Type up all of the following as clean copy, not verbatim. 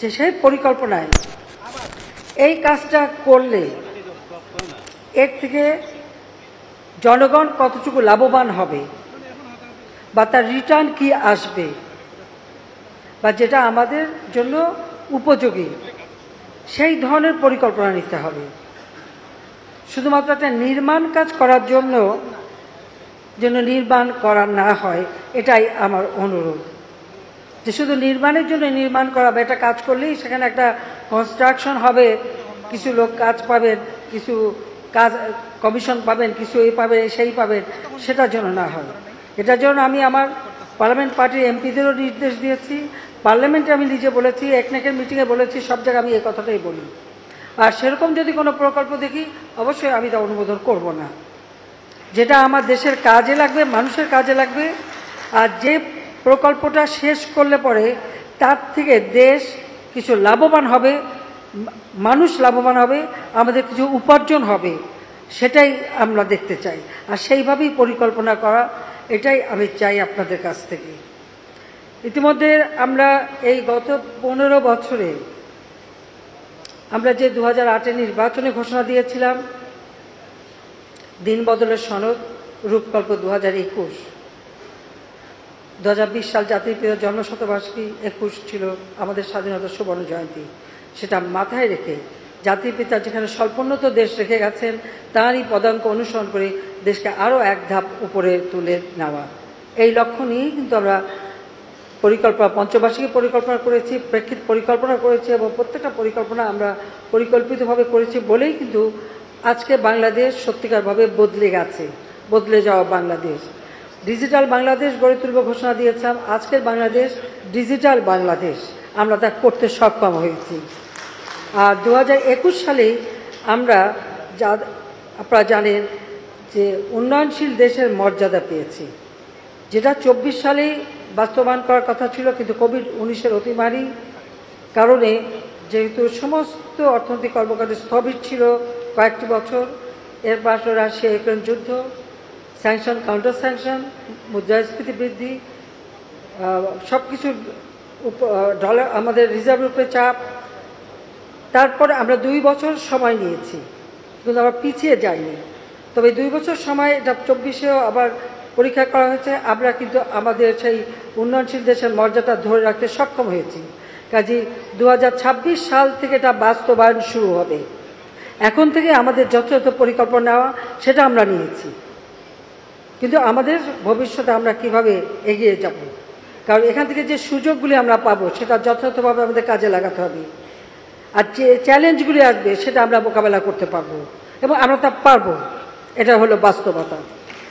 যে সেই পরিকল্পনায় এই কাজটা করলে এর থেকে জনগণ কতটুকু লাভবান হবে বা তার রিটার্ন কি আসবে বা যেটা আমাদের জন্য উপযোগী সেই ধরনের পরিকল্পনা নিতে হবে। শুধুমাত্র একটা নির্মাণ কাজ করার জন্য নির্মাণ করা না হয়, এটাই আমার অনুরোধ। যে শুধু নির্মাণের জন্য নির্মাণ করা বা এটা কাজ করলেই সেখানে একটা কনস্ট্রাকশন হবে, কিছু লোক কাজ পাবেন, কিছু কাজ কমিশন পাবেন, কিছু এই পাবেন সেই পাবেন, সেটার জন্য না হয়। এটার জন্য আমি আমার পার্লামেন্ট পার্টির এমপিদেরও নির্দেশ দিয়েছি, পার্লামেন্টে আমি নিজে বলেছি, একনেকের মিটিংয়ে বলেছি, সব জায়গায় আমি এই কথাটাই বলি। আর সেরকম যদি কোনো প্রকল্প দেখি অবশ্যই আমি তা অনুমোদন করব না। যেটা আমার দেশের কাজে লাগবে, মানুষের কাজে লাগবে, আর যে প্রকল্পটা শেষ করলে পরে তার থেকে দেশ কিছু লাভবান হবে, মানুষ লাভবান হবে, আমাদের কিছু উপার্জন হবে, সেটাই আমরা দেখতে চাই। আর সেইভাবেই পরিকল্পনা করা, এটাই আমি চাই আপনাদের কাছ থেকে। ইতিমধ্যে আমরা এই গত 15 বছরে আমরা যে 2008-এ নির্বাচনে ঘোষণা দিয়েছিলাম, দিন বদলের সনদ, রূপকল্প 2021, 2020 সাল জাতির পিতা জন্মশতবার্ষিকী, 21 ছিল আমাদের স্বাধীনতা সুবর্ণ জয়ন্তী। সেটা মাথায় রেখে জাতির পিতা যেখানে স্বল্পোন্নত দেশ রেখে গেছেন, তাঁরই পদাঙ্ক অনুসরণ করে দেশকে আরও এক ধাপ উপরে তুলে নেওয়া, এই লক্ষ্য নিয়েই কিন্তু আমরা পরিকল্পনা, পঞ্চবার্ষিকী পরিকল্পনা করেছি, প্রেক্ষিত পরিকল্পনা করেছি, এবং প্রত্যেকটা পরিকল্পনা আমরা পরিকল্পিতভাবে করেছি বলেই কিন্তু আজকে বাংলাদেশ সত্যিকারভাবে বদলে গেছে, বদলে যাওয়া বাংলাদেশ। ডিজিটাল বাংলাদেশ গড়ে তুলব ঘোষণা দিয়েছিলাম, আজকের বাংলাদেশ ডিজিটাল বাংলাদেশ, আমরা তা করতে সক্ষম হয়েছি। আর 2021 সালেই আমরা আপনারা জানেন যে উন্নয়নশীল দেশের মর্যাদা পেয়েছি, যেটা 24 সালেই বাস্তবায়ন করার কথা ছিল, কিন্তু কোভিড-19 অতিমারী কারণে যেহেতু সমস্ত অর্থনৈতিক কর্মকাণ্ড স্থবির ছিল কয়েকটি বছর, এর পাশে রাশিয়া ইউক্রেন যুদ্ধ, স্যাংশন, কাউন্টার স্যাংশন, মুদ্রাস্ফীতি বৃদ্ধি, সব কিছুর ডলার, আমাদের রিজার্ভের উপরে চাপ, তারপরে আমরা 2 বছর সময় নিয়েছি, কিন্তু আমরা পিছিয়ে যাইনি। তবে 2 বছর সময়, এটা 24-এও আবার পরীক্ষা করা হয়েছে, আমরা কিন্তু আমাদের সেই উন্নয়নশীল দেশের মর্যাদা ধরে রাখতে সক্ষম হয়েছি। কাজেই 2026 সাল থেকে এটা বাস্তবায়ন শুরু হবে। এখন থেকে আমাদের যথাযথ পরিকল্পনা নেওয়া, সেটা আমরা নিয়েছি, কিন্তু আমাদের ভবিষ্যতে আমরা কিভাবে এগিয়ে যাব, কারণ এখান থেকে যে সুযোগগুলি আমরা পাবো সেটা যথাযথভাবে আমাদের কাজে লাগাতে হবে। আর যে চ্যালেঞ্জগুলি আসবে সেটা আমরা মোকাবেলা করতে পারবো, এবং আমরা তা পারবো, এটা হলো বাস্তবতা।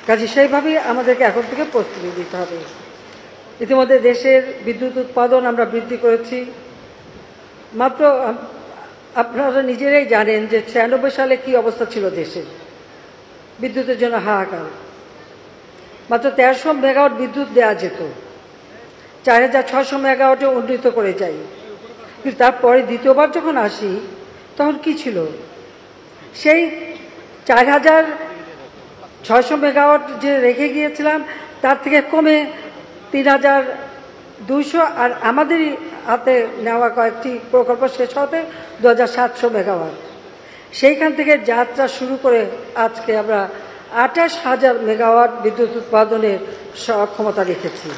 কাজে সেইভাবেই আমাদেরকে এখন থেকে প্রস্তুতি দিতে হবে। ইতিমধ্যে দেশের বিদ্যুৎ উৎপাদন আমরা বৃদ্ধি করেছি। মাত্র আপনারা নিজেরাই জানেন যে 96 সালে কি অবস্থা ছিল দেশের, বিদ্যুতের জন্য হাহাকার। মাত্র 1300 মেগাওয়াট বিদ্যুৎ দেওয়া যেত, 4600 মেগাওয়াটে উন্নীত করে যাই। কিন্তু তারপরে দ্বিতীয়বার যখন আসি তখন কি ছিল, সেই 4600 মেগাওয়াট যে রেখে গিয়েছিলাম তার থেকে কমে 3200, আর আমাদেরই হাতে নেওয়া কয়েকটি প্রকল্প শেষ হতে 2700 মেগাওয়াট। সেইখান থেকে যাত্রা শুরু করে আজকে আমরা 28,000 মেগাওয়াট বিদ্যুৎ উৎপাদনের সক্ষমতা রেখেছি।